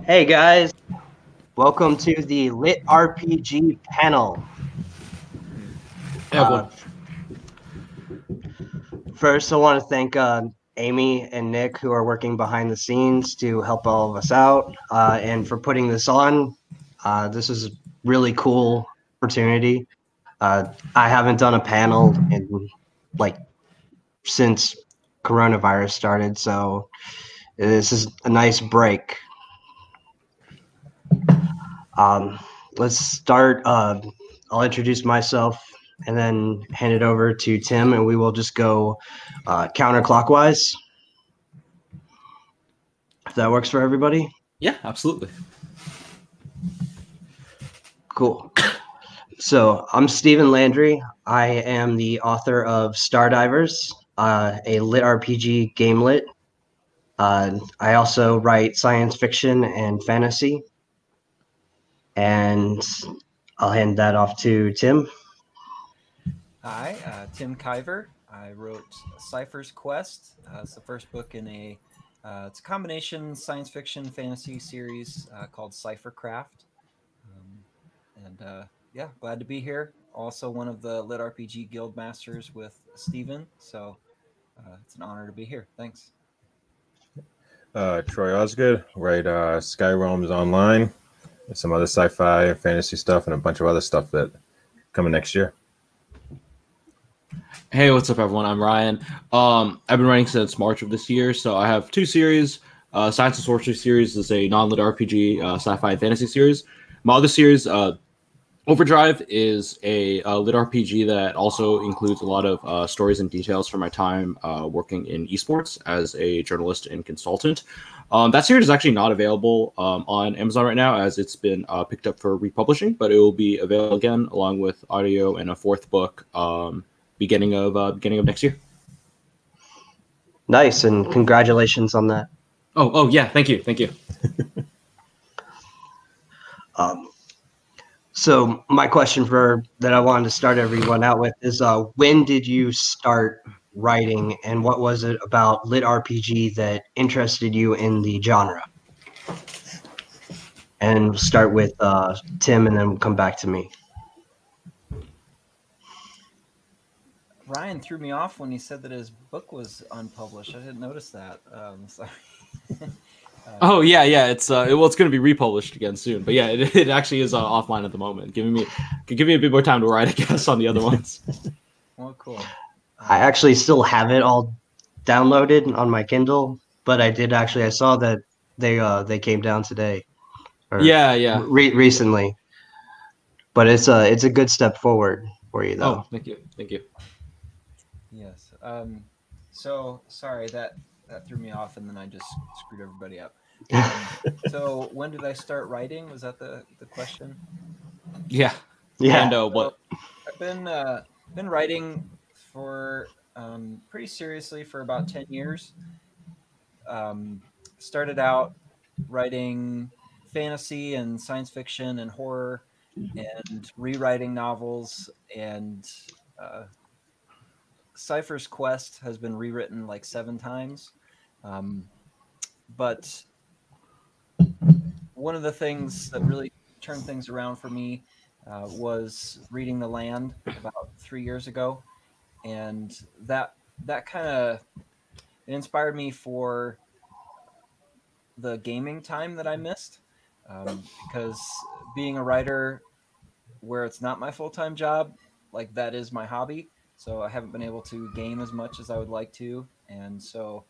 Hey guys, welcome to the LitRPG panel. Yeah, First, I want to thank Amy and Nick, who are working behind the scenes to help all of us out, and for putting this on. This is a really cool opportunity. I haven't done a panel in like since coronavirus started, so this is a nice break. Um, let's start. I'll introduce myself and then hand it over to Tim, and we will just go counterclockwise. If that works for everybody. yeah, absolutely. Cool. So I'm Stephen Landry. I am the author of Stardivers, a lit RPG GameLit. I also write science fiction and fantasy. And I'll hand that off to Tim. Hi, Tim Kaiver. I wrote Cypher's Quest. It's the first book in it's a combination science fiction fantasy series called Cyphercraft. Yeah, glad to be here. Also one of the Lit RPG Guild Masters with Steven. So it's an honor to be here. Thanks. Troy Osgood, write Skyroams Online, and some other sci-fi and fantasy stuff, and a bunch of other stuff that coming next year. Hey, what's up, everyone? I'm Ryan. I've been writing since March of this year, so I have two series. Science and Sorcery series is a non-lit RPG sci-fi and fantasy series. My other series, Overdrive, is a lit RPG that also includes a lot of stories and details from my time working in esports as a journalist and consultant. That series is actually not available on Amazon right now, as it's been picked up for republishing, but it will be available again along with audio and a fourth book beginning of next year. Nice, and congratulations on that. Oh yeah, thank you. So my question that I wanted to start everyone out with is, when did you start writing, and what was it about lit RPG that interested you in the genre? And we'll start with Tim, and then we'll come back to me. Ryan threw me off when he said that his book was unpublished. I didn't notice that. Sorry. Oh yeah. It's it's going to be republished again soon, but yeah, it actually is offline at the moment. Give me a bit more time to write, I guess, on the other ones. Well, cool. I actually still have it all downloaded on my Kindle, but I saw that they came down today. Yeah. Recently, but it's a good step forward for you, though. Oh, thank you. Yes. So sorry that threw me off, and then I just screwed everybody up. So when did I start writing? Was that the question? Yeah. Yeah. And what? I've been writing for pretty seriously for about 10 years. Started out writing fantasy and science fiction and horror, and rewriting novels, and Cypher's Quest has been rewritten like 7 times. But one of the things that really turned things around for me was reading The Land about 3 years ago, and that kind of inspired me for the gaming time that I missed, because being a writer where it's not my full-time job, like that is my hobby. So I haven't been able to game as much as I would like to, and so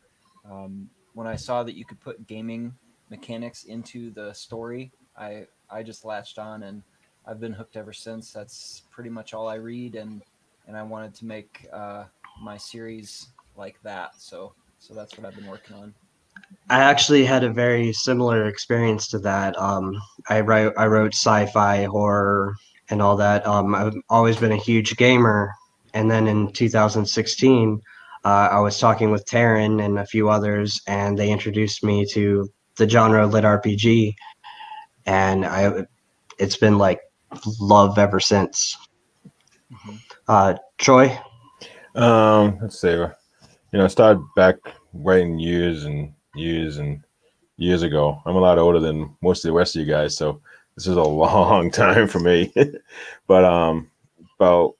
when I saw that you could put gaming mechanics into the story, I just latched on, and I've been hooked ever since. That's pretty much all I read, and I wanted to make my series like that. So that's what I've been working on. I actually had a very similar experience to that. I wrote sci-fi, horror, and all that. I've always been a huge gamer, and then in 2016, I was talking with Taryn and a few others, and they introduced me to the genre lit RPG, and it's been like love ever since. Troy? Let's see. I started back writing years and years ago. I'm a lot older than most of the rest of you guys, so this is a long time for me. But about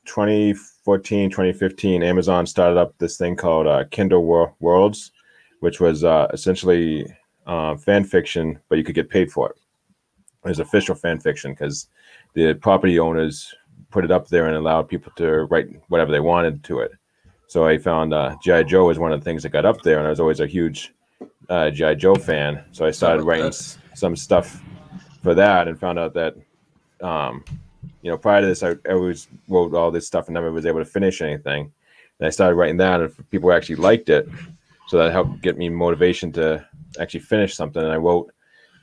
2014, 2015, Amazon started up this thing called Kindle Worlds, which was essentially fan fiction, but you could get paid for it. It was official fan fiction because the property owners put it up there and allowed people to write whatever they wanted to it. So I found G.I. Joe was one of the things that got up there, and I was always a huge G.I. Joe fan. So I started writing some stuff for that and found out that, prior to this, I always wrote all this stuff and never was able to finish anything. And I started writing that, and people actually liked it. So that helped get me motivation to actually finish something. And I wrote,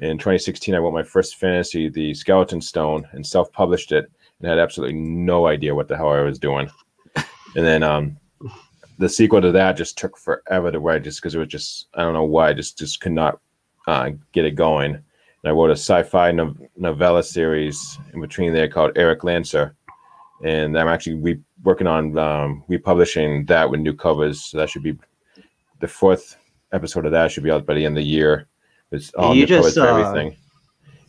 in 2016, I wrote my first fantasy, The Skeleton Stone, and self-published it, and had absolutely no idea what the hell I was doing. And then the sequel to that just took forever to write, just because it was just, I don't know why, just could not get it going. And I wrote a sci-fi novella series in between there called Eric Lancer, and I'm actually working on republishing that with new covers. So that should be the 4th episode of that should be out by the end of the year. It's all new covers for everything.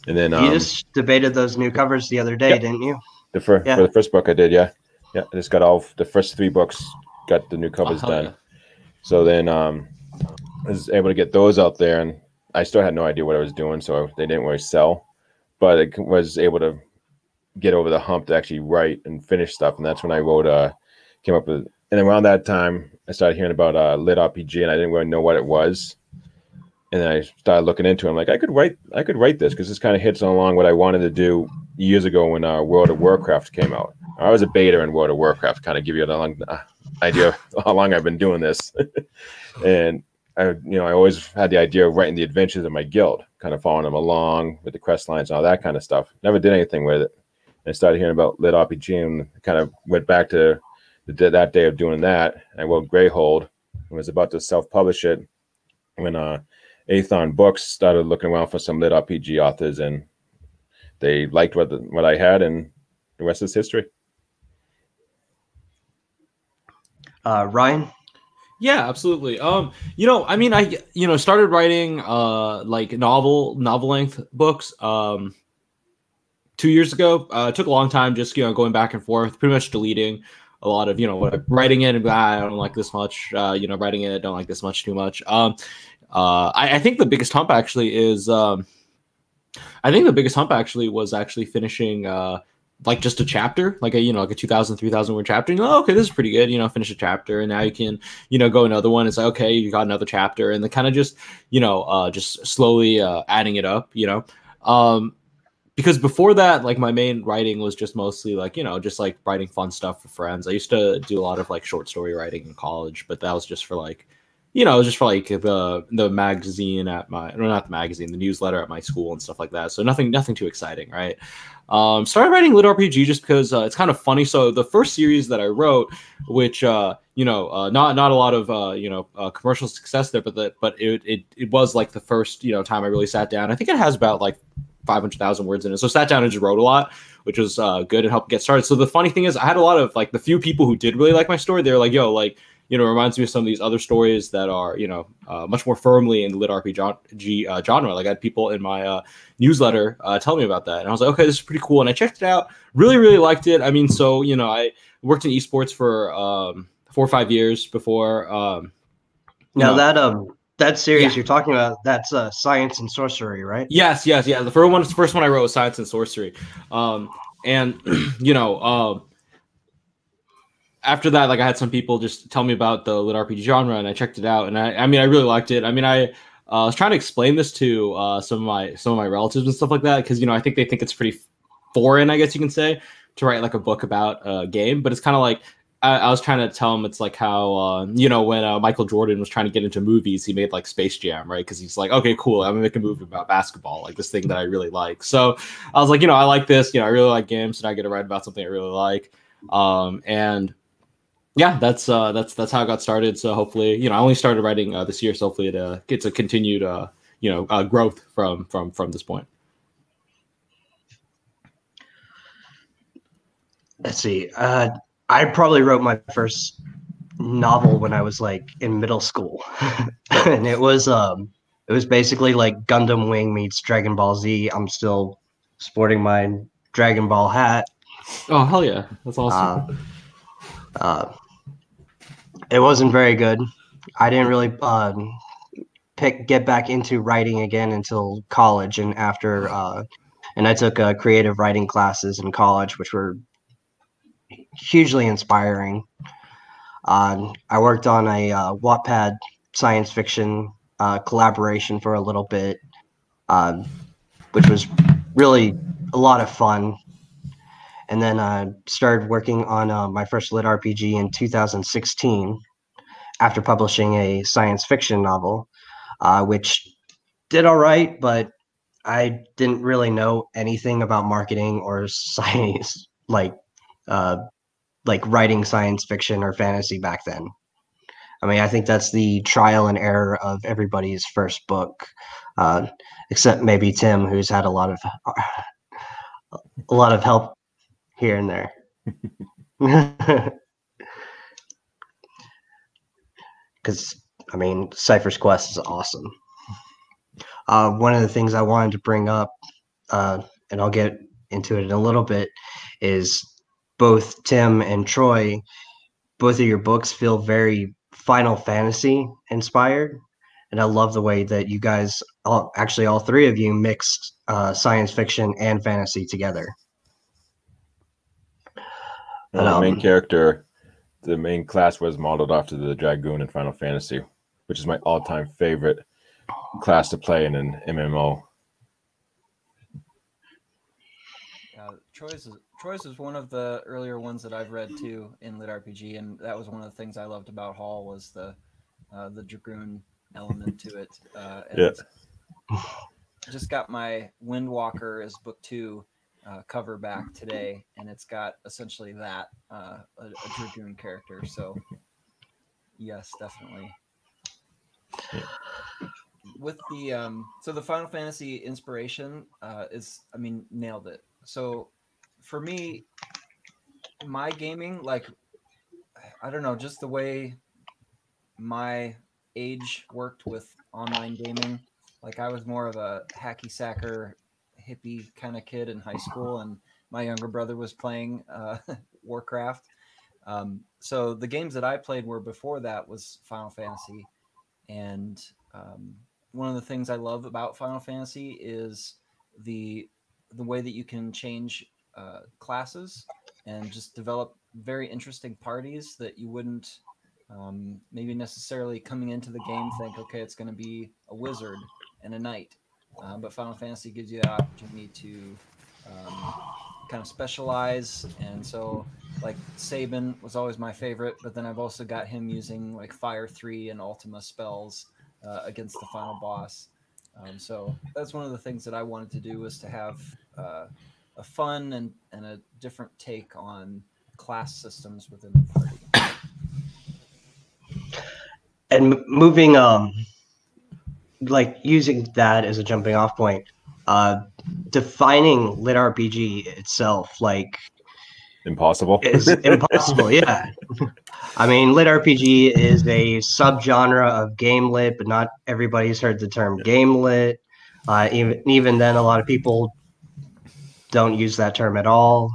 And then you just debated those new covers the other day, didn't you? For the first book I did, yeah. I just got all the first 3 books, got the new covers done. Yeah. So then I was able to get those out there, and I still had no idea what I was doing, so they didn't really sell. But I was able to get over the hump to actually write and finish stuff, and that's when I came up with. And around that time, I started hearing about LitRPG, and I didn't really know what it was. And then I started looking into it. I'm like, I could write this because this kind of hits along what I wanted to do years ago when World of Warcraft came out. I was a beta in World of Warcraft, kind of give you an idea of how long I've been doing this. And I always had the idea of writing the adventures of my guild, kind of following them along with the quest lines and all that kind of stuff. Never did anything with it. And I started hearing about LitRPG and kind of went back to that day of doing that. I wrote Greyhold and was about to self-publish it when Athon Books started looking around for some LitRPG authors, and they liked what I had, and the rest is history. Ryan? Yeah, absolutely. I started writing like novel length books 2 years ago. It took a long time, just going back and forth, pretty much deleting a lot of writing it and I don't like this much. Writing it, don't like this much too much. I think the biggest hump actually is was actually finishing like just a chapter, like a 2,000, 3,000 word chapter. Okay, this is pretty good. Finish a chapter, and now you can go another one. It's like, okay, you got another chapter, and then kind of just just slowly adding it up. Because before that, like my main writing was just mostly like just like writing fun stuff for friends. I used to do a lot of like short story writing in college, but that was just for like it was just for like the magazine at the newsletter at my school and stuff like that. So nothing too exciting, right? Started writing LitRPG just because it's kind of funny. So the first series that I wrote, which not a lot of commercial success there, but it was like the first time I really sat down. I think it has about like 500,000 words in it. So sat down and just wrote a lot, which was good and helped get started. So the funny thing is, I had a lot of like the few people who did really like my story. They were like, yo, like, reminds me of some of these other stories that are, much more firmly in the LitRPG genre. Like I had people in my newsletter tell me about that. And I was like, okay, this is pretty cool. And I checked it out, really, really liked it. I mean, so, I worked in esports for 4 or 5 years before. That series you're talking about, that's Science and Sorcery, right? Yes. The first one I wrote was Science and Sorcery. After that, like I had some people just tell me about the LitRPG genre, and I checked it out, and I really liked it. I mean, I was trying to explain this to some of my relatives and stuff like that, because I think they think it's pretty foreign, I guess you can say, to write like a book about a game. But it's kind of like I was trying to tell them it's like how when Michael Jordan was trying to get into movies, he made like Space Jam, right? Because he's like, okay, cool, I'm gonna make a movie about basketball, like this thing that I really like. So I was like, I like this, I really like games, and I get to write about something I really like, and yeah, that's how I got started. So hopefully, I only started writing this year, so hopefully it gets a continued growth from this point. Let's see. I probably wrote my first novel when I was like in middle school, and it was It was basically like Gundam Wing meets Dragon Ball Z. I'm still sporting my Dragon Ball hat. Oh, hell yeah. That's awesome. It wasn't very good. I didn't really get back into writing again until college, and after and I took creative writing classes in college, which were hugely inspiring. I worked on a Wattpad science fiction collaboration for a little bit, which was really a lot of fun. And then I started working on my first lit RPG in 2016 after publishing a science fiction novel, which did all right, but I didn't really know anything about marketing or science, uh, like writing science fiction or fantasy back then. I mean, I think that's the trial and error of everybody's first book, except maybe Tim, who's had a lot of help here and there. Because I mean, Cypher's Quest is awesome. One of the things I wanted to bring up, and I'll get into it in a little bit, is both Tim and Troy, both of your books feel very Final Fantasy inspired. And I love the way that you guys, all three of you, mixed science fiction and fantasy together. The main character, the main class was modeled after the Dragoon in Final Fantasy, which is my all-time favorite class to play in an MMO. Troy's is one of the earlier ones that I've read too in LitRPG, and that was one of the things I loved about Hall was the Dragoon element to it. Yeah. Just got my Windwalker as book 2 cover back today, and it's got essentially that a Dragoon character. So yes, definitely. Yeah. With the so the Final Fantasy inspiration is, I mean, nailed it. So for me, my gaming, like, I don't know, just the way my age worked with online gaming. Like, I was more of a hacky sacker hippie kind of kid in high school, and my younger brother was playing Warcraft. So the games that I played were before that was Final Fantasy. And one of the things I love about Final Fantasy is the way that you can change classes and just develop very interesting parties that you wouldn't maybe necessarily coming into the game think, okay, it's going to be a wizard and a knight. But Final Fantasy gives you the opportunity to kind of specialize. And so, like, Sabin was always my favorite, but then I've also got him using like Fire 3 and Ultima spells against the final boss. So that's one of the things that I wanted to do, was to have a fun and a different take on class systems within the party. And moving, like, using that as a jumping off point, defining lit RPG itself, like, Impossible. is impossible. Yeah. I mean, lit RPG is a subgenre of GameLit, but not everybody's heard the term GameLit. Even then, a lot of people don't use that term at all.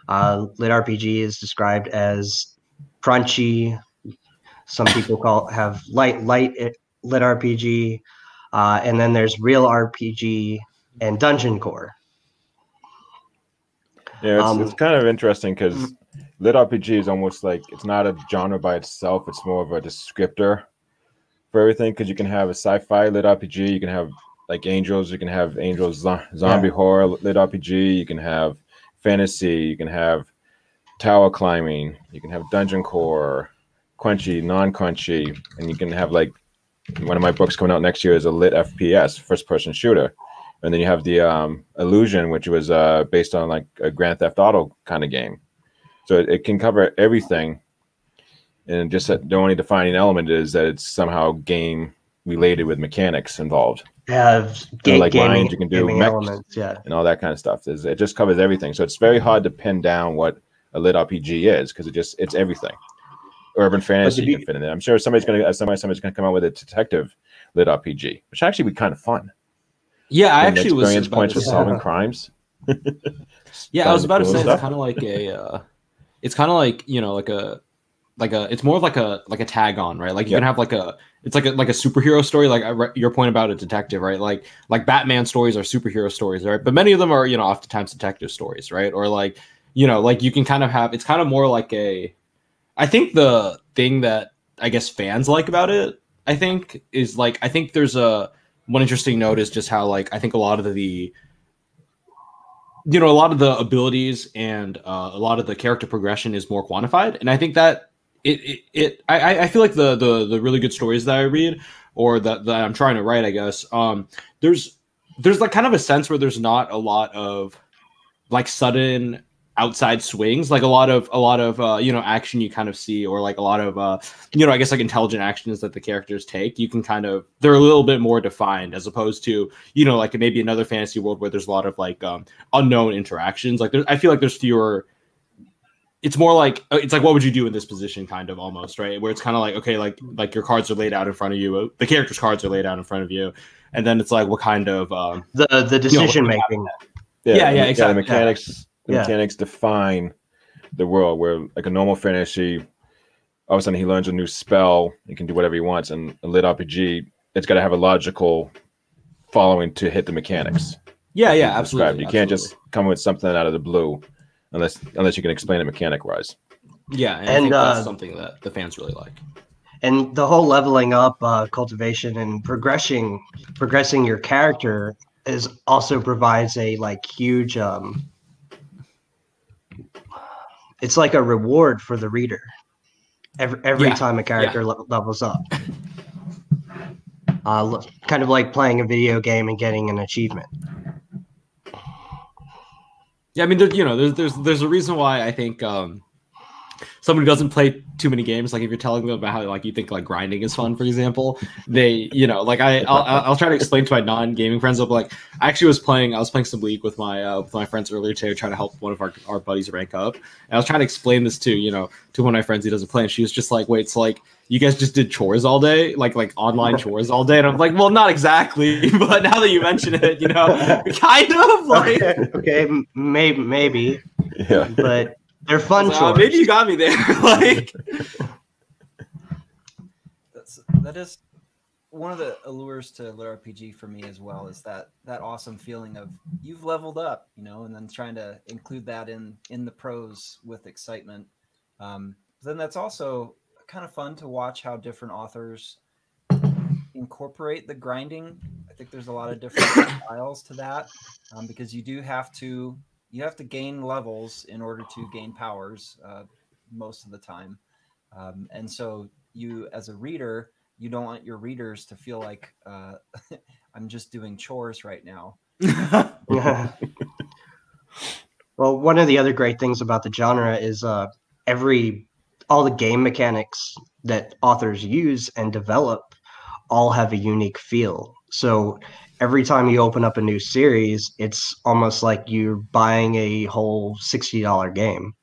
Lit RPG is described as crunchy. Some people have light lit RPG, and then there's real RPG and dungeon core. Yeah, it's kind of interesting because lit RPG is almost like, it's not a genre by itself. It's more of a descriptor for everything, because you can have a sci-fi lit RPG, you can have like Angels, you can have Angels zombie horror lit RPG, you can have fantasy, you can have tower climbing, you can have dungeon core, quenchy, non-quenchy, and you can have, like, one of my books coming out next year is a lit FPS, first-person shooter. And then you have the Illusion, which was based on like a Grand Theft Auto kind of game. So it can cover everything. And just the only defining element is that it's somehow game related with mechanics involved. Like lines you can do, mechs, elements, and all that kind of stuff. It just covers everything. So it's very hard to pin down what a lit RPG is, because it's everything. Urban fantasy can fit in there. I'm sure somebody's gonna come out with a detective lit RPG, which actually would be kind of fun. Yeah, I Getting actually was experience about points to for say- solving crimes. Yeah, I was about to say stuff. it's kind of like it's kind of like it's more of like a tag on, right? Like you Yep. can have like it's like a superhero story, like your point about a detective, right? Like Batman stories are superhero stories, right? But many of them are, you know, oftentimes detective stories, right? Or like, you know, like you can kind of have, it's kind of more like I think the thing that I guess fans like about it, I think, is like, I think there's one interesting note is just how, like, I think a lot of the abilities and a lot of the character progression is more quantified, and I think that I feel like the really good stories that I read or that I'm trying to write, I guess, there's like kind of a sense where there's not a lot of like sudden outside swings, like a lot of action you kind of see, or like a lot of I guess like intelligent actions that the characters take. You can kind of, they're a little bit more defined as opposed to, you know, like maybe another fantasy world where there's a lot of like unknown interactions. Like I feel like there's fewer. It's more like it's like, what would you do in this position, kind of, almost, right? Where it's kind of like, okay, like your cards are laid out in front of you, the character's cards are laid out in front of you, and then it's like, what kind of the decision making. Yeah, exactly. Yeah, the mechanics define the world, where like a normal fantasy, all of a sudden he learns a new spell, he can do whatever he wants, and a lit RPG, it's got to have a logical following to hit the mechanics. Yeah, absolutely. You can't just come with something out of the blue unless you can explain it mechanic wise. Yeah, and I think that's something that the fans really like. And the whole leveling up, cultivation, and progressing your character is also provides a like huge. It's like a reward for the reader. Every time a character levels up, kind of like playing a video game and getting an achievement. Yeah, I mean, there's a reason why I think someone who doesn't play too many games, like if you're telling them about how like you think like grinding is fun, for example, they, you know, like I'll try to explain to my non-gaming friends. I'll be like, I was playing some League with my friends earlier today, trying to help one of our buddies rank up, and I was trying to explain this to one of my friends who doesn't play, and she was just like, wait, so like you guys just did chores all day, like online chores all day? And I'm like, well, not exactly, but now that you mention it, you know, kind of like okay, maybe, yeah, but they're fun chores. Maybe you got me there. Like that is one of the allures to LitRPG for me as well, is that awesome feeling of you've leveled up, you know, and then trying to include that in the prose with excitement. Then that's also kind of fun to watch how different authors incorporate the grinding. I think there's a lot of different styles to that, because you have to gain levels in order to gain powers most of the time. And so you, as a reader, you don't want your readers to feel like I'm just doing chores right now. Well, one of the other great things about the genre is all the game mechanics that authors use and develop all have a unique feel. So every time you open up a new series, it's almost like you're buying a whole $60 game.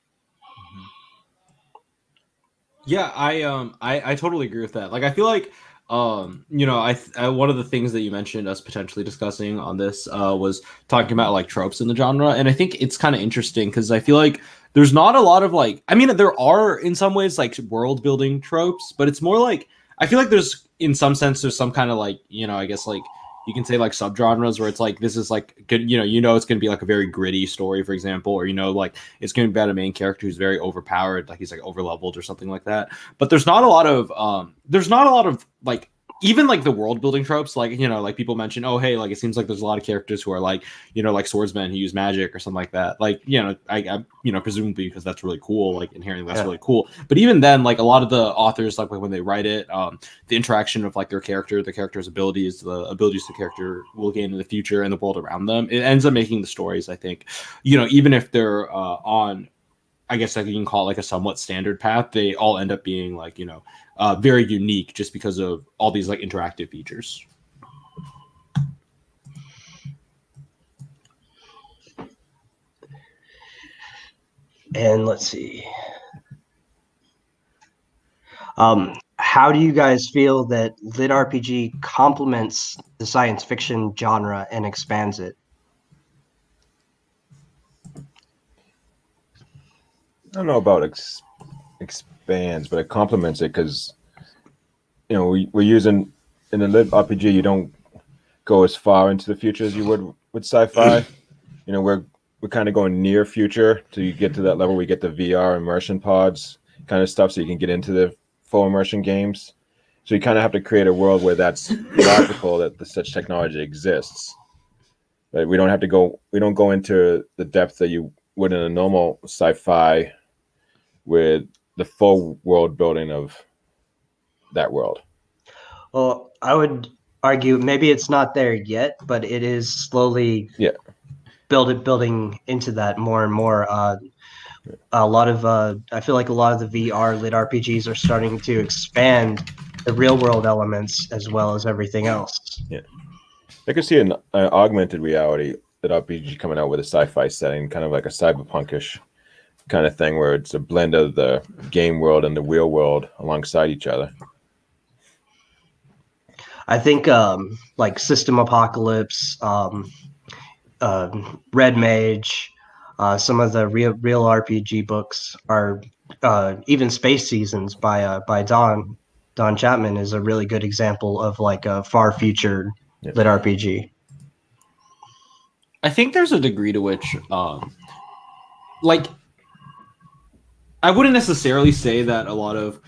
Yeah, I totally agree with that. Like, I feel like I one of the things that you mentioned us potentially discussing on this was talking about like tropes in the genre, and I think it's kind of interesting because I feel like there's not a lot of like, I mean, there are in some ways like world building tropes, but it's more like, I feel like there's, in some sense, there's some kind of like, you know, I guess like you can say like subgenres where it's like, this is like good, it's going to be like a very gritty story, for example, or, like it's going to be about a main character who's very overpowered, like he's like over leveled or something like that. But there's not a lot of like, even like the world building tropes, like, like people mention, oh, hey, like it seems like there's a lot of characters who are like, like swordsmen who use magic or something like that. Like, I presumably because that's really cool, like inherently that's really cool. But even then, like a lot of the authors, like when they write it, the interaction of like the character's abilities, the abilities the character will gain in the future and the world around them, it ends up making the stories, I think, even if they're on, I guess like you can call it like a somewhat standard path, they all end up being like, very unique just because of all these like interactive features. And let's see. how do you guys feel that lit RPG complements the science fiction genre and expands it? I don't know about expands, but it complements it because we're using in a lit RPG. You don't go as far into the future as you would with sci-fi. We're kind of going near future till you get to that level. We get the VR immersion pods kind of stuff, so you can get into the full immersion games. So you kind of have to create a world where that's logical that such technology exists. But we don't have to go. We don't go into the depth that you would in a normal sci-fi with the full world building of that world. Well, I would argue maybe it's not there yet, but it is slowly building into that more and more. A lot of I feel like a lot of the VR lit RPGs are starting to expand the real world elements as well as everything else. Yeah, I could see an augmented reality lit RPG coming out with a sci-fi setting, kind of like a cyberpunkish kind of thing, where it's a blend of the game world and the real world alongside each other. I think like System Apocalypse, Red Mage, some of the real RPG books are even Space Seasons by Don Chapman is a really good example of like a far future lit RPG. I think there's a degree to which, like, I wouldn't necessarily say that a lot of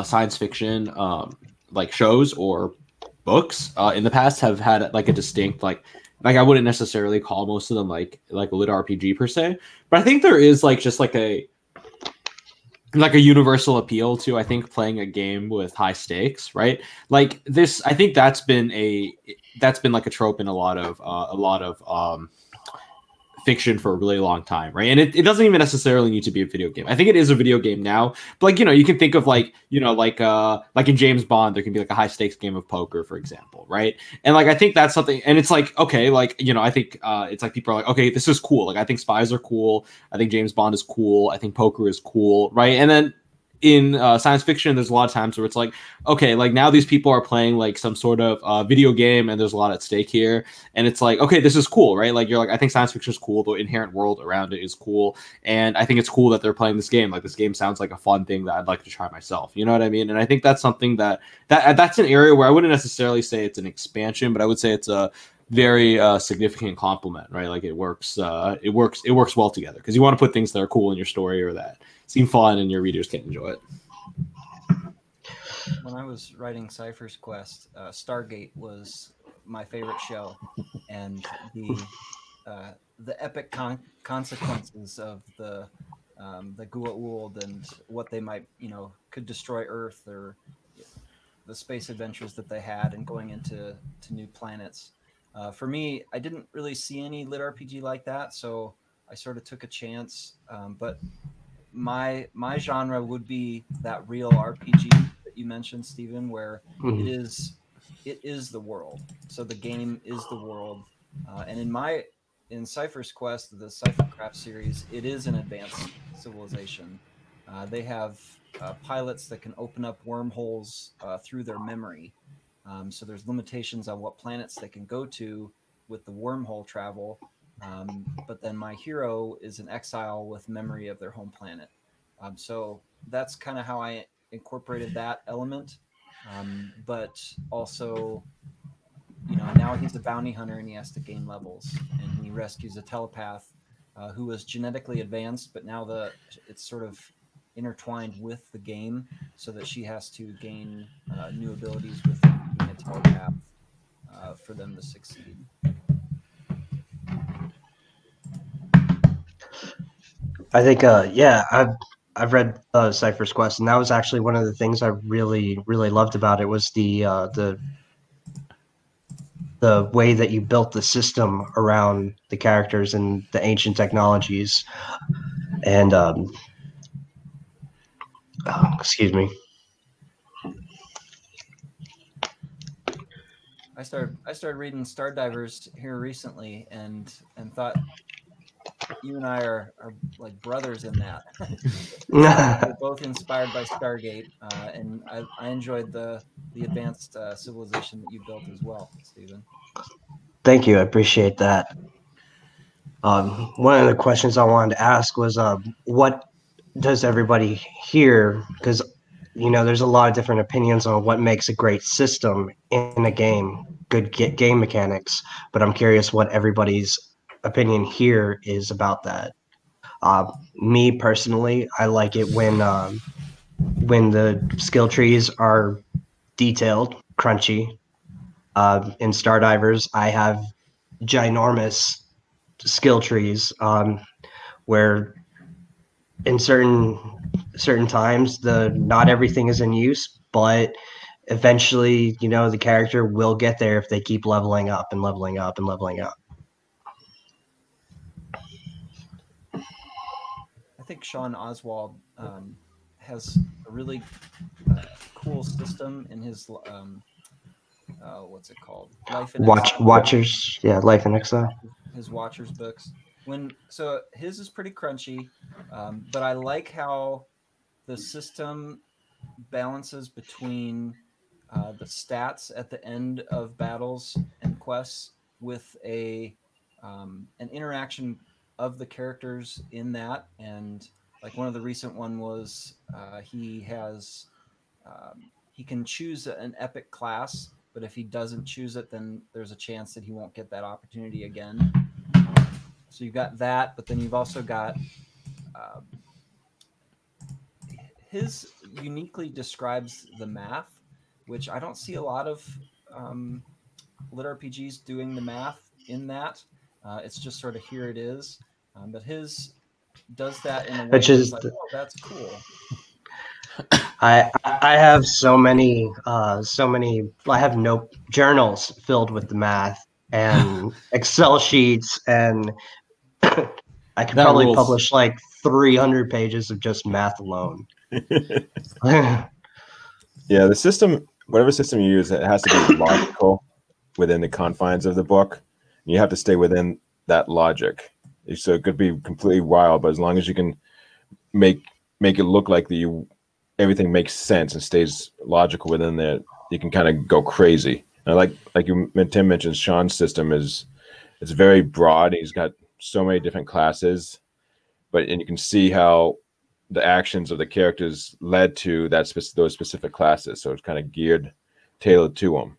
science fiction, like shows or books in the past have had like a distinct like I wouldn't necessarily call most of them like a lit RPG per se, but I think there is like just like a universal appeal to, I think, playing a game with high stakes, right? Like this, I think that's been like a trope in a lot of fiction for a really long time, right? And it doesn't even necessarily need to be a video game. I think it is a video game now, but like, you can think of like in James Bond, there can be like a high stakes game of poker, for example, right? And like I think that's something, and it's like, okay, like, I think it's like people are like, okay, this is cool. Like I think spies are cool. I think James Bond is cool. I think poker is cool, right? And then in science fiction, there's a lot of times where it's like, okay, like now these people are playing like some sort of video game and there's a lot at stake here. And it's like, okay, this is cool, right? Like you're like, I think science fiction is cool. The inherent world around it is cool. And I think it's cool that they're playing this game. Like this game sounds like a fun thing that I'd like to try myself. You know what I mean? And I think that's something that's an area where I wouldn't necessarily say it's an expansion, but I would say it's a very significant complement, right? Like it works well together because you want to put things that are cool in your story or that seem fun and your readers can enjoy it. When I was writing Cypher's Quest, Stargate was my favorite show, and the epic consequences of the Goa'uld and what they might could destroy Earth, or the space adventures that they had and going into new planets. For me, I didn't really see any lit RPG like that, so I sort of took a chance. But my genre would be that real RPG that you mentioned, Stephen, where it is the world. So the game is the world, and in Cypher's Quest, the Cyphercraft series, it is an advanced civilization. They have pilots that can open up wormholes through their memory. So there's limitations on what planets they can go to with the wormhole travel. But then my hero is an exile with memory of their home planet. So that's kind of how I incorporated that element. But also, now he's a bounty hunter and he has to gain levels, and he rescues a telepath who was genetically advanced, but now it's sort of intertwined with the game, so that she has to gain new abilities with being a telepath for them to succeed. I think I've read Cypher's Quest, and that was actually one of the things I really loved about it was the way that you built the system around the characters and the ancient technologies. And excuse me. I started reading Star Divers here recently, and thought you and I are like brothers in that. We're both inspired by Stargate, and I enjoyed the advanced civilization that you built as well, Stephen. Thank you. I appreciate that. One of the questions I wanted to ask was, what does everybody here? Because there's a lot of different opinions on what makes a great system in a game, good game mechanics. But I'm curious what everybody's opinion here is about that. Me personally, I like it when the skill trees are detailed, crunchy. In Stardivers, I have ginormous skill trees where in certain times not everything is in use, but eventually the character will get there if they keep leveling up and leveling up and leveling up. I think Sean Oswald has a really cool system in his what's it called? Life in Exile. Watchers, yeah, Life in Exile. His Watchers books. So his is pretty crunchy, but I like how the system balances between the stats at the end of battles and quests with an interaction of the characters in that. And like one of the recent one was he can choose an epic class, but if he doesn't choose it, then there's a chance that he won't get that opportunity again. So you've got that, but then you've also got his uniquely describes the math, which I don't see a lot of LitRPGs doing the math in that. It's just sort of here it is, but his does that in a way that's like, oh, that's cool. I have so many I have journals filled with the math and Excel sheets, and I could probably publish like 300 pages of just math alone. Yeah, the system, whatever system you use, it has to be logical within the confines of the book. You have to stay within that logic. So it could be completely wild, but as long as you can make it look like everything makes sense and stays logical within there, you can kind of go crazy. And like Tim mentioned, Sean's system it's very broad. He's got so many different classes, and you can see how the actions of the characters led to those specific classes. So it's kind of tailored to them.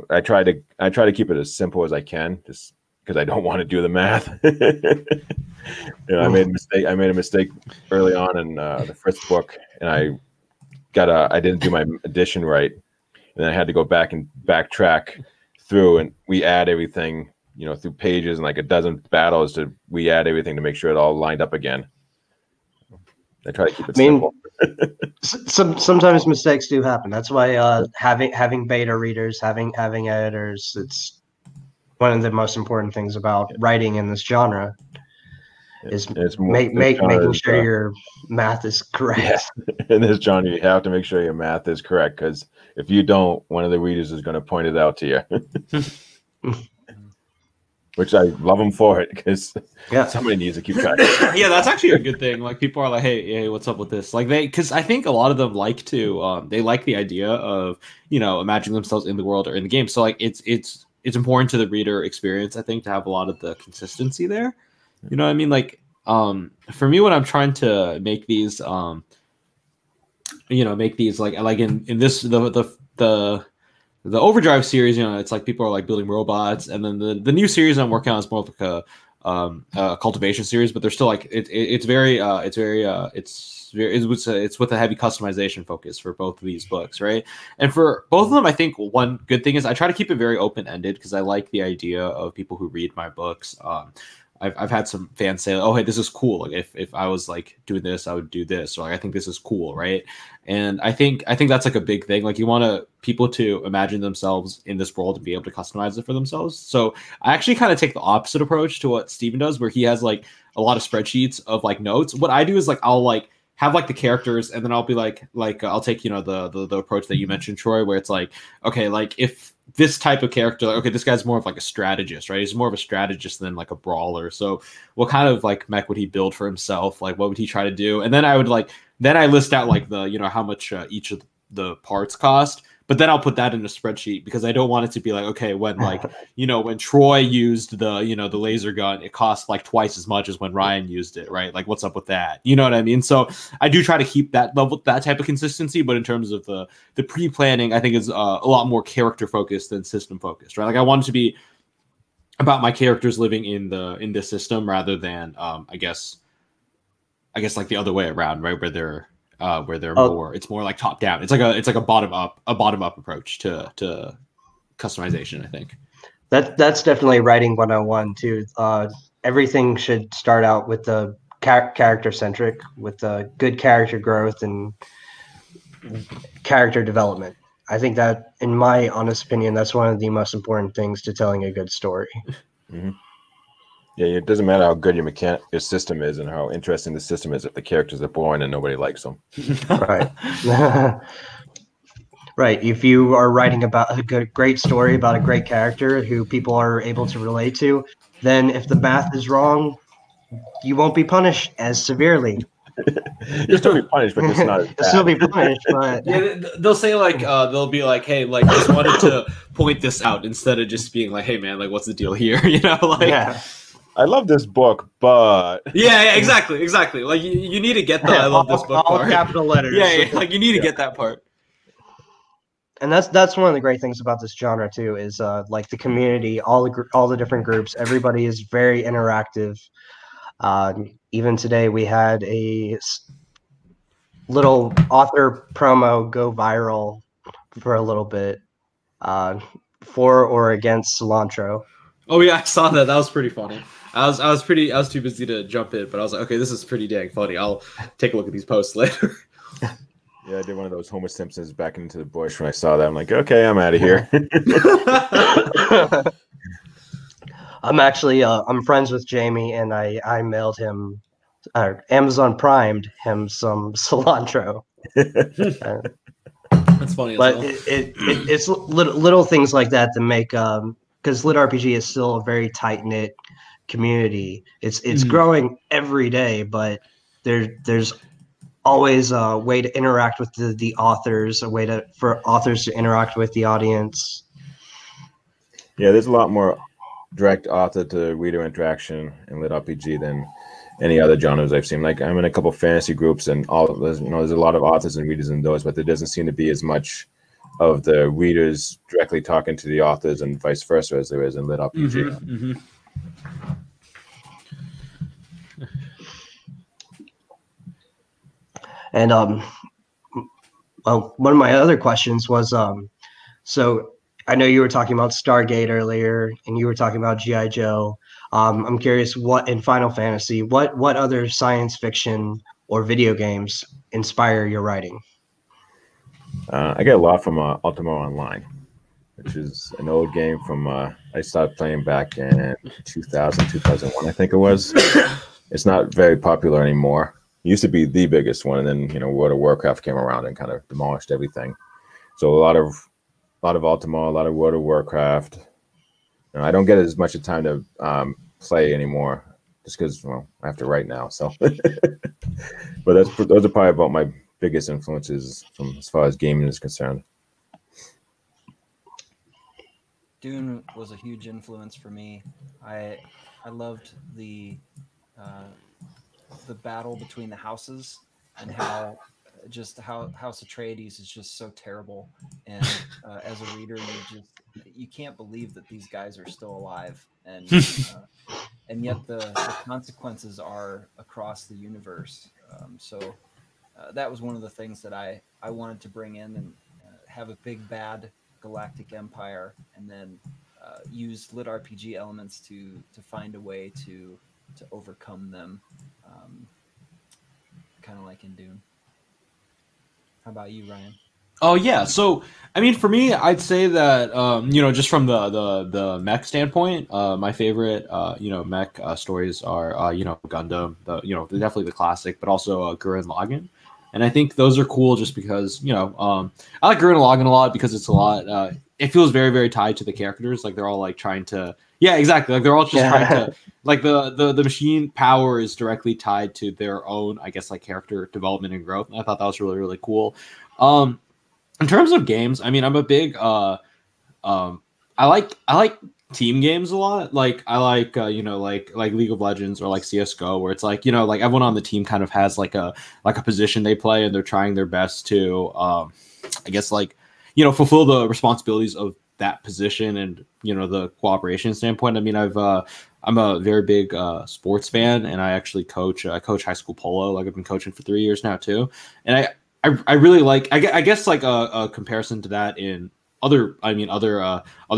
I try to keep it as simple as I can, just because I don't want to do the math. I made a mistake early on in the first book, and I didn't do my addition right, and then I had to go back and backtrack through, and we add everything, through pages and like a dozen battles we add everything to make sure it all lined up again. I try to keep it simple. Sometimes mistakes do happen. That's why having beta readers, having editors, it's one of the most important things about writing in this genre. Making sure your math is correct. Yeah. In this genre, you have to make sure your math is correct, because if you don't, one of the readers is going to point it out to you. Which I love them for it, because somebody needs to keep track. Yeah, that's actually a good thing. Like, people are like, hey, what's up with this? Like, because I think a lot of them like to, they like the idea of, imagining themselves in the world or in the game. So like, it's important to the reader experience, I think, to have a lot of the consistency there. You know what I mean? Like, for me, when I'm trying to make these, like in this, the Overdrive series, it's like people are like building robots, and then the new series I'm working on is more like a cultivation series, but they're still like it's with a heavy customization focus for both of these books, right? And for both of them, I think one good thing is I try to keep it very open-ended, because I like the idea of people who read my books. I've had some fans say, "Oh, hey, this is cool. Like, if I was like doing this, I would do this," or like, "I think this is cool," right? And I think that's like a big thing. Like, you want people to imagine themselves in this world and be able to customize it for themselves. So I actually kind of take the opposite approach to what Steven does, where he has like a lot of spreadsheets of like notes. What I do is like I'll like have like the characters, and then I'll be like I'll take, you know, the approach that you mentioned, Troy, where it's like, okay, like if this type of character, like, okay, this guy's more of like a strategist, right? He's more of a strategist than like a brawler. So what kind of like mech would he build for himself? Like, what would he try to do? And then I list out like the, you know, how much each of the parts cost. But then I'll put that in a spreadsheet, because I don't want it to be like, okay, when like, you know, when Troy used the, you know, the laser gun, it cost like twice as much as when Ryan used it, right? Like, what's up with that? You know what I mean? So I do try to keep that level, that type of consistency. But in terms of the pre-planning, I think is a lot more character focused than system focused, right? Like, I want it to be about my characters living in this system, rather than I guess like the other way around, right? Where they're more, it's more like top down. It's like a bottom up approach to customization, I think. That's definitely writing 101 too. Everything should start out with the character centric, with the good character growth and character development. I think that, in my honest opinion, that's one of the most important things to telling a good story. Mm-hmm. Yeah, it doesn't matter how good your system is and how interesting the system is if the characters are boring and nobody likes them. Right. Right. If you are writing about a great story about a great character who people are able to relate to, then if the math is wrong, you won't be punished as severely. You'll still be punished, but it's not as bad. You'll still be punished, but yeah, they'll say like they'll be like, hey, like, just wanted to point this out, instead of just being like, hey man, like, what's the deal here? You know, like, yeah. I love this book, but yeah, exactly. Like, you need to get the I love this book all part. capital letters. Yeah, like, you need to get that part. And that's one of the great things about this genre too, is like the community, all the different groups, everybody is very interactive. Even today, we had a little author promo go viral for a little bit, for or against cilantro. Oh yeah, I saw that. That was pretty funny. I was too busy to jump in, but I was like, okay, this is pretty dang funny. I'll take a look at these posts later. Yeah, I did one of those Homer Simpsons back into the bush when I saw that. I'm like, okay, I'm out of here. I'm actually I'm friends with Jamie, and I mailed him, Amazon Primed him some cilantro. That's funny. But it's little things like that that make, because LitRPG is still a very tight knit community. It's growing every day, but there's always a way to interact with the authors, a way for authors to interact with the audience. Yeah, there's a lot more direct author to reader interaction in LitRPG than any other genres I've seen. Like, I'm in a couple fantasy groups, and there's a lot of authors and readers in those, but there doesn't seem to be as much of the readers directly talking to the authors and vice versa as there is in LitRPG. And well, one of my other questions was, so I know you were talking about Stargate earlier, and you were talking about G.I. Joe. I'm curious, what in Final Fantasy, what other science fiction or video games inspire your writing? I get a lot from Ultima Online, which is an old game from I started playing back in 2001, I think it was. It's not very popular anymore. It used to be the biggest one, and then World of Warcraft came around and kind of demolished everything. So a lot of Ultima, a lot of World of Warcraft. I don't get as much time to play anymore, just because I have to write now. So, but those are probably about my biggest influences from as far as gaming is concerned. Dune was a huge influence for me. I loved the battle between the houses, and how House Atreides is just so terrible. And as a reader, you can't believe that these guys are still alive, and yet the consequences are across the universe. So that was one of the things that I wanted to bring in, and have a big bad galactic empire, and then use LitRPG elements to find a way to overcome them, kind of like in Dune. How about you, Ryan? Oh yeah, so I mean, for me, I'd say that just from the mech standpoint, my favorite mech stories are Gundam, they're definitely the classic, but also Gurren Lagann, and I think those are cool just because I like Gurren Lagann a lot because it's a lot. It feels very very tied to the characters, like they're all like trying to exactly, like they're all just trying to like the machine power is directly tied to their own, I guess, like character development and growth. And I thought that was really really cool. In terms of games, I mean, I'm a big I like team games a lot. Like I like like League of Legends or like CS:GO, where it's like like everyone on the team kind of has like a position they play, and they're trying their best to I guess like fulfill the responsibilities of that position and the cooperation standpoint. I mean, I'm a very big sports fan, and I actually coach high school polo. Like I've been coaching for 3 years now too, and I really like I guess like a comparison to that in other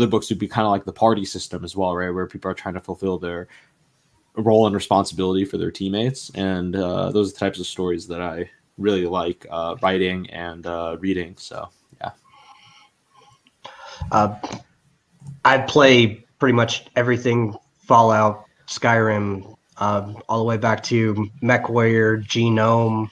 books would be kind of like the party system as well, right, where people are trying to fulfill their role and responsibility for their teammates, and those are the types of stories that I really like writing and reading. So yeah. I play pretty much everything Fallout, Skyrim, all the way back to MechWarrior, Genome,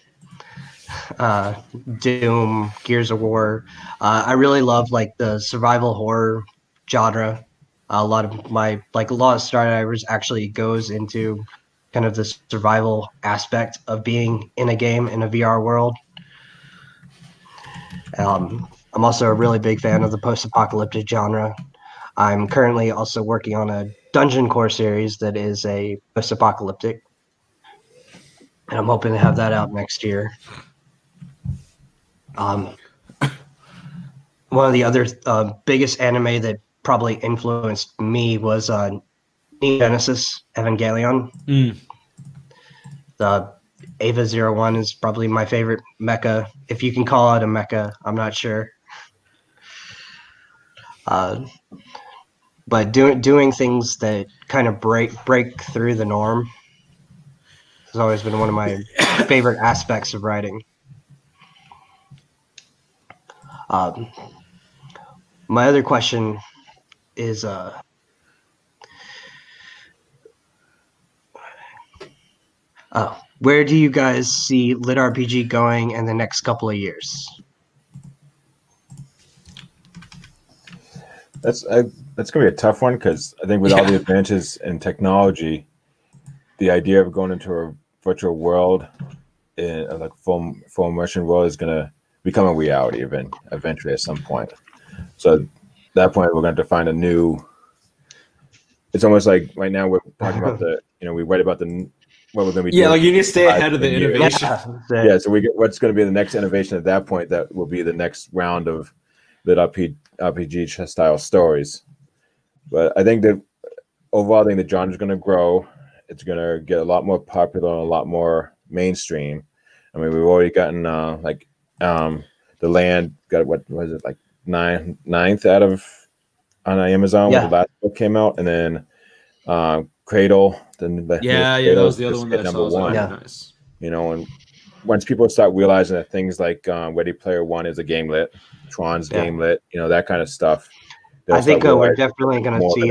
Doom, Gears of War. I really love like the survival horror genre. A lot of Stardivers actually goes into kind of the survival aspect of being in a game in a VR world. I'm also a really big fan of the post-apocalyptic genre. I'm currently also working on a dungeon core series that is a post-apocalyptic, and I'm hoping to have that out next year. One of the other biggest anime that probably influenced me was Neon Genesis Evangelion. The Eva 01 is probably my favorite mecha, if you can call it a mecha. I'm not sure. But doing things that kind of break through the norm has always been one of my favorite aspects of writing. My other question is where do you guys see LitRPG going in the next couple of years? That's gonna be a tough one, because I think with all the advances in technology, the idea of going into a virtual world, in like full immersion world, is gonna become a reality eventually at some point. So at that point, we're going to find a new. It's almost like right now we're talking about we write about what we're going to be doing. Yeah, like you need to stay ahead of the innovation. Yeah, so we get what's going to be the next innovation at that point. That will be the next round of RPG style stories. But I think that overall, I think the genre is going to grow. It's going to get a lot more popular and a lot more mainstream. I mean, we've already gotten The Land got, what was it, like ninth out of on Amazon when the last book came out, and then Cradle. Then that was the other one that number one. Yeah. Nice. And once people start realizing that things like Ready Player One is a GameLit, Tron's GameLit, that kind of stuff. I think we're definitely going to see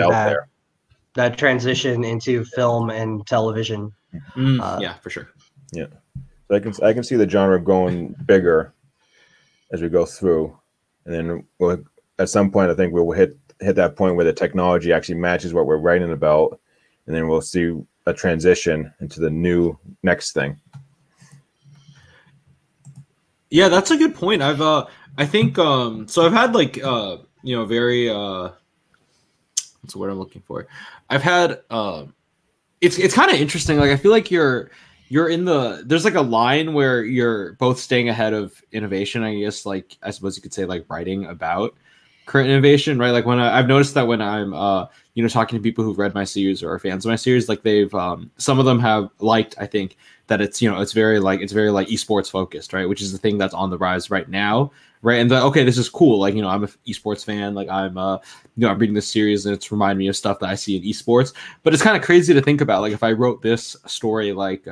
that transition into film and television. Yeah, for sure. Yeah, so I can see the genre going bigger as we go through, and then at some point I think we'll hit that point where the technology actually matches what we're writing about, and then we'll see a transition into the new next thing. Yeah, that's a good point. I think so I've had like very what's the word I'm looking for? I've had it's kind of interesting. Like I feel like you're in there's like a line where you're both staying ahead of innovation. I guess, like, I suppose you could say, like, writing about current innovation, right? Like when I've noticed that when I'm talking to people who've read my series or are fans of my series, like they've some of them have liked, I think, that it's it's very esports focused, right? Which is the thing that's on the rise right now, right? And okay, this is cool. Like, I'm an esports fan. Like I'm reading this series and it's reminding me of stuff that I see in esports. But it's kind of crazy to think about. Like if I wrote this story like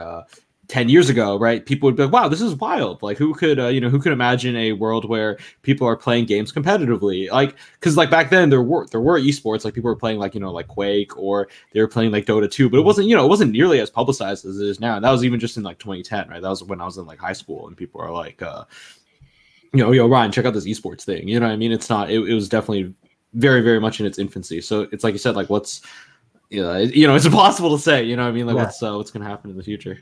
10 years ago, right, people would be like, wow, this is wild. Like, who could, who could imagine a world where people are playing games competitively? Like, because like back then there were esports, like people were playing like, like Quake, or they were playing like Dota 2, but it wasn't nearly as publicized as it is now. And that was even just in like 2010, right? That was when I was in like high school, and people are like, yo, Ryan, check out this esports thing. You know what I mean? It's not, it was definitely very, very much in its infancy. So it's like you said, like what's, it's impossible to say, you know what I mean? Like what's going to happen in the future.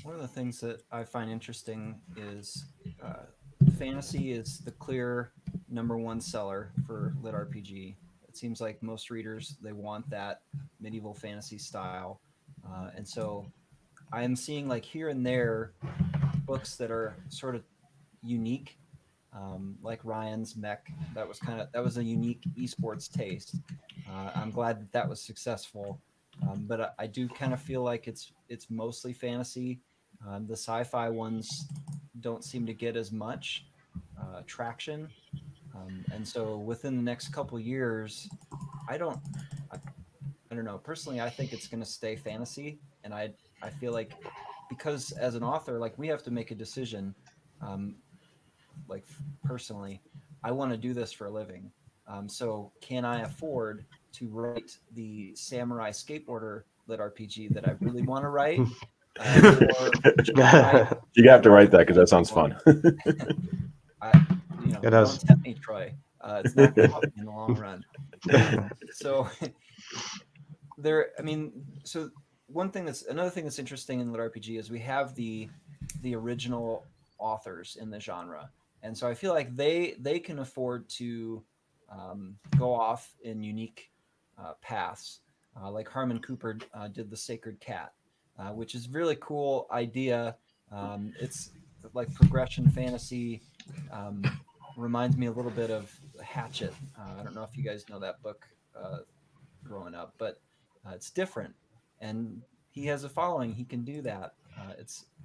One of the things that I find interesting is fantasy is the clear #1 seller for LitRPG. It seems like most readers, they want that medieval fantasy style. And so I am seeing like here and there books that are sort of unique, like Ryan's Mech. That was a unique esports taste. I'm glad that was successful. But I do kind of feel like it's mostly fantasy. The sci-fi ones don't seem to get as much traction, and so within the next couple years, I don't know. Personally, I think it's going to stay fantasy, and I feel like because as an author, like we have to make a decision. Like personally, I want to do this for a living. So can I afford to write the samurai skateboarder LitRPG that I really want to write? You have to write that because that sounds fun. Don't tempt me, Troy. It's not going to help me in the long run. So another thing that's interesting in LitRPG is we have the original authors in the genre, and so I feel like they can afford to go off in unique paths, like Harmon Cooper did the Sacred Cat. Which is really cool idea. It's like progression fantasy. Reminds me a little bit of Hatchet. I don't know if you guys know that book growing up, but it's different. And he has a following. He can do that.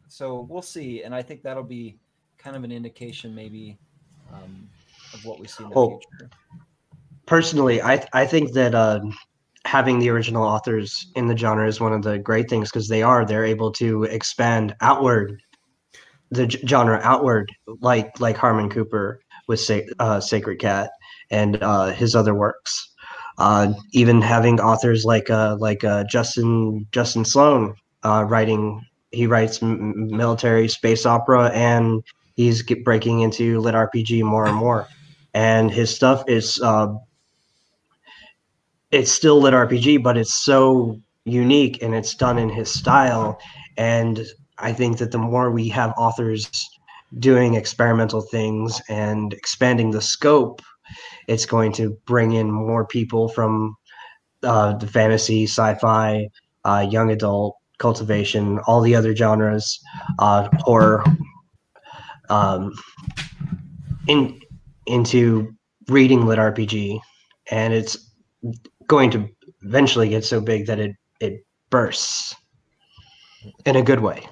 So we'll see. And I think that'll be kind of an indication maybe of what we see in the future. Personally, I think that having the original authors in the genre is one of the great things, because they're able to expand outward the genre outward, like Harmon Cooper with Sacred Cat and his other works. Even having authors like Justin Sloan writing. He writes military space opera, and he's breaking into lit RPG more and more. And his stuff is it's still lit RPG, but it's so unique and it's done in his style. And I think that the more we have authors doing experimental things and expanding the scope, it's going to bring in more people from the fantasy, sci-fi, young adult, cultivation, all the other genres, horror, into reading lit RPG, and it's going to eventually get so big that it bursts in a good way.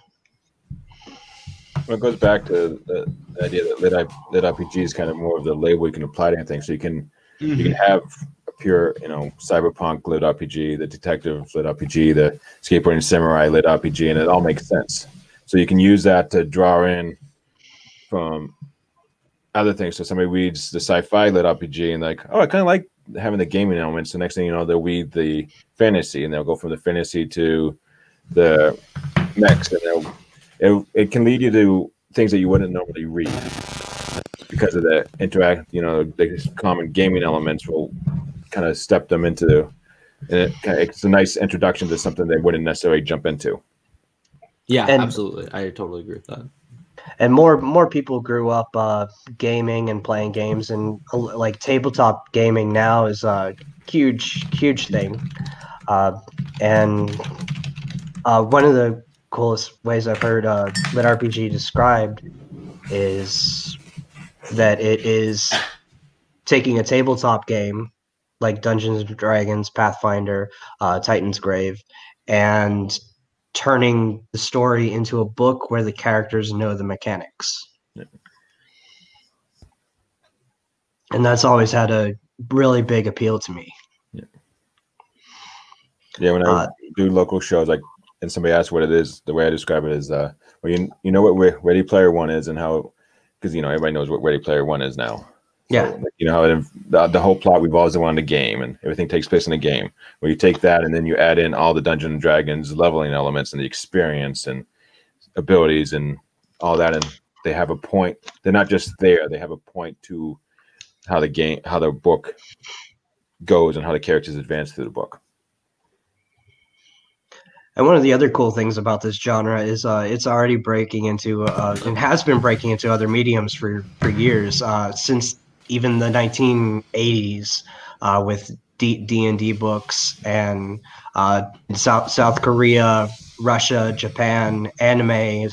Well, it goes back to the idea that lit RPG is kind of more of the label you can apply to anything. So you can have a pure, cyberpunk lit RPG, the detective lit RPG, the skateboarding samurai lit RPG, and it all makes sense. So you can use that to draw in from other things. So somebody reads the sci-fi lit RPG and like, oh, I kind of like having the gaming elements. So next thing you know, they'll read the fantasy, and they'll go from the fantasy to the mechs, and it can lead you to things that you wouldn't normally read because of the the common gaming elements will kind of step them into, and it's a nice introduction to something they wouldn't necessarily jump into. Yeah, absolutely. I totally agree with that. And more people grew up gaming and playing games, and like tabletop gaming now is a huge thing. And one of the coolest ways I've heard lit RPG described is that it is taking a tabletop game like Dungeons and Dragons, Pathfinder, Titan's Grave, and turning the story into a book where the characters know the mechanics. Yeah. And that's always had a really big appeal to me. Yeah, when I do local shows, like and somebody asks what it is, the way I describe it is, well, you know what Ready Player One is and how, because everybody knows what Ready Player One is now. Yeah. So, how the whole plot revolves around the game, and everything takes place in the game. Where you take that and then you add in all the Dungeons and Dragons leveling elements and the experience and abilities and all that, and they have a point. They're not just there; they have a point to how the book goes, and how the characters advance through the book. And one of the other cool things about this genre is it's already breaking into and has been breaking into other mediums for years, since even the 1980s, with D&D books and South Korea, Russia, Japan, anime,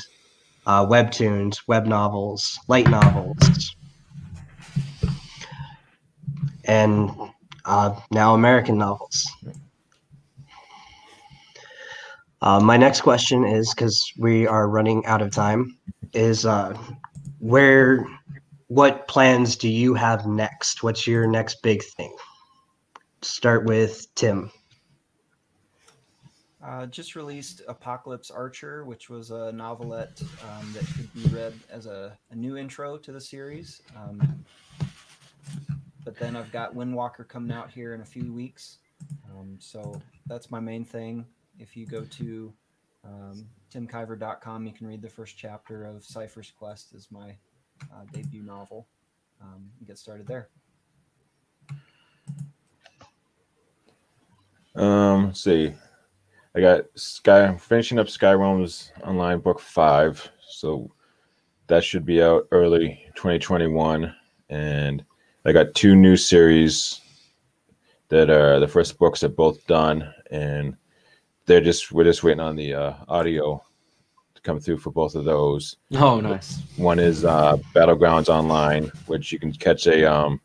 webtoons, web novels, light novels, and now American novels. My next question is, because we are running out of time, is what plans do you have next? What's your next big thing? Start with Tim. Just released Apocalypse Archer, which was a novelette that could be read as a new intro to the series. But then I've got Windwalker coming out here in a few weeks. So that's my main thing. If you go to timkaiver.com, you can read the first chapter of Cypher's Quest as my debut novel. And get started there. Let's see. I got finishing up Skyrim's Online Book 5, so that should be out early 2021. And I got 2 new series that are the first books are both done, and we're just waiting on the audio to come through for both of those. Oh, nice. One is Battlegrounds Online, which you can catch a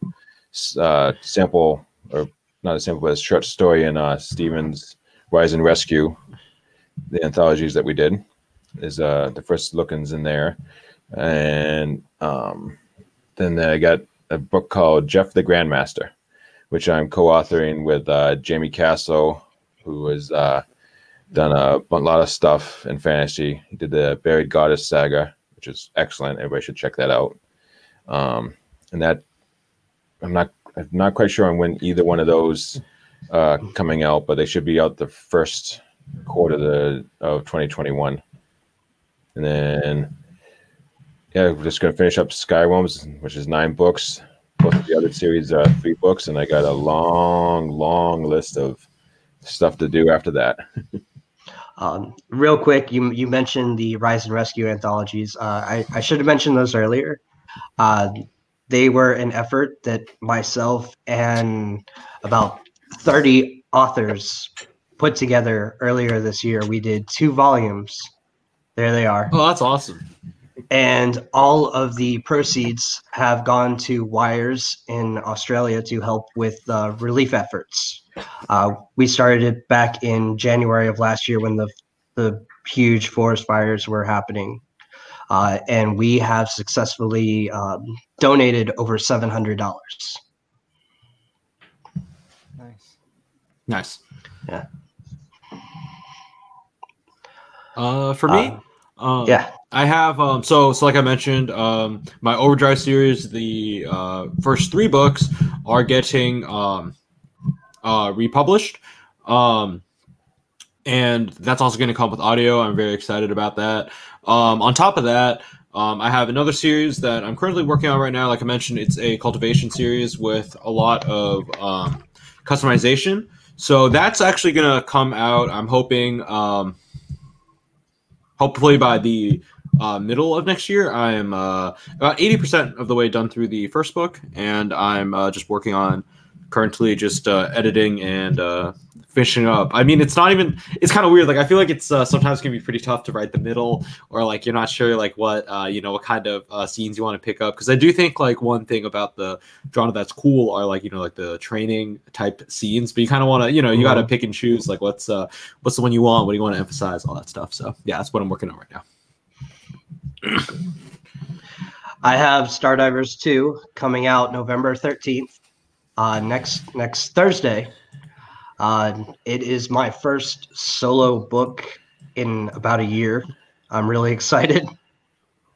sample, or not a sample, but a short story in Stephen's Rise and Rescue, the anthologies that we did. Is the first look-ins in there. And then I got a book called Jeff the Grandmaster, which I'm co-authoring with Jamie Castle, who has done a lot of stuff in fantasy. He did the Buried Goddess saga, which is excellent. Everybody should check that out. And that I'm not quite sure on when either one of those coming out, but they should be out the first quarter of 2021. And then we're just going to finish up Skyrim, which is 9 books. Both of the other series are 3 books, and I got a long list of stuff to do after that. Real quick, you mentioned the Rise and Rescue anthologies. I should have mentioned those earlier. They were an effort that myself and about 30 authors put together earlier this year. We did 2 volumes. There they are. Oh, that's awesome. And all of the proceeds have gone to Wires in Australia to help with relief efforts. We started it back in January of last year when the huge forest fires were happening. And we have successfully donated over $700. Nice. Yeah. For me, yeah, I have so like I mentioned, my Overdrive series, the first 3 books are getting republished, and that's also going to come with audio. I'm very excited about that. On top of that, I have another series that I'm currently working on right now. Like I mentioned, it's a cultivation series with a lot of customization. So that's actually going to come out, I'm hoping, hopefully by the middle of next year. I'm about 80% of the way done through the first book, and I'm just working on currently just editing and finishing up. I mean, it's kind of weird. Like, I feel like it's sometimes can be pretty tough to write the middle, or like you're not sure like what what kind of scenes you want to pick up. Because I do think like one thing about the genre that's cool are like like the training type scenes, but you kind of want to you got to pick and choose like what's the one you want, what do you want to emphasize, all that stuff. So yeah, that's what I'm working on right now. I have Stardivers 2 coming out November 13th, next Thursday. It is my first solo book in about a year. I'm really excited.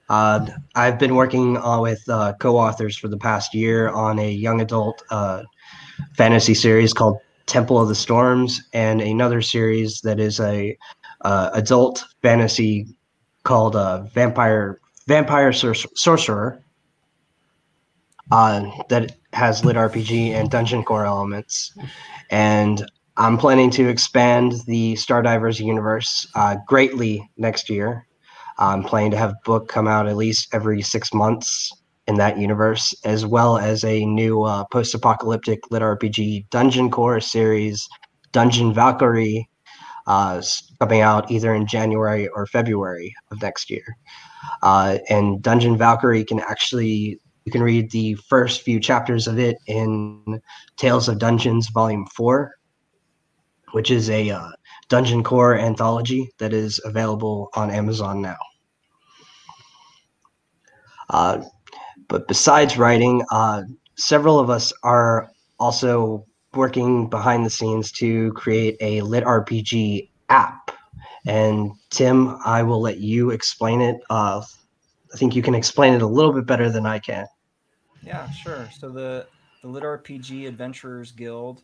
I've been working with co-authors for the past year on a young adult fantasy series called Temple of the Storms, and another series that is a adult fantasy called Vampire Sorcerer that has lit RPG and dungeon core elements. And I'm planning to expand the Stardivers universe greatly next year. I'm planning to have a book come out at least every 6 months in that universe, as well as a new post-apocalyptic lit RPG dungeon core series, Dungeon Valkyrie, coming out either in January or February of next year. And Dungeon Valkyrie you can read the first few chapters of it in Tales of Dungeons Volume 4, which is a dungeon core anthology that is available on Amazon now. But besides writing, several of us are also working behind the scenes to create a lit RPG app. And Tim, I will let you explain it. I think you can explain it a little bit better than I can. Yeah, sure. So the LitRPG Adventurers Guild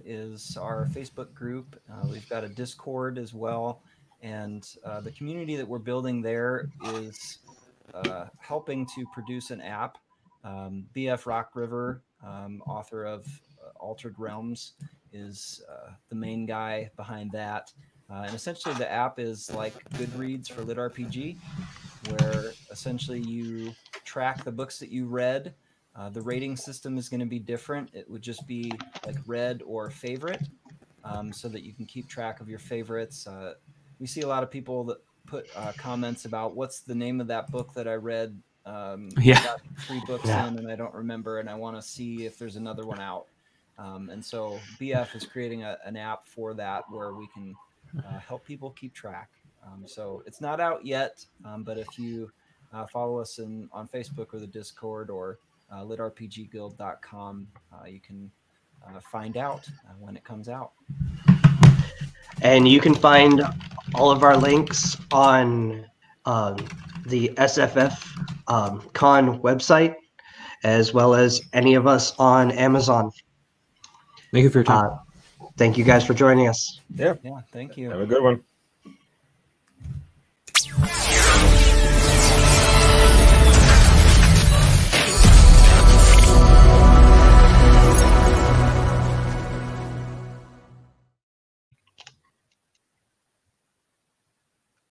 is our Facebook group. We've got a Discord as well, and the community that we're building there is helping to produce an app. BF Rock River, author of Altered Realms, is the main guy behind that. And essentially, the app is like Goodreads for LitRPG, where essentially you track the books that you read. The rating system is going to be different. It would just be like read or favorite, so that you can keep track of your favorites. We see a lot of people that put comments about what's the name of that book that I read. Yeah. I got 3 books in and I don't remember, and I want to see if there's another one out. And so BF is creating an app for that where we can help people keep track. So it's not out yet, but if you follow us on Facebook or the Discord or litrpgguild.com, you can find out when it comes out. And you can find all of our links on the SFF Con website, as well as any of us on Amazon. Thank you for your time. Thank you guys for joining us. Yeah. Yeah, thank you. Have a good one.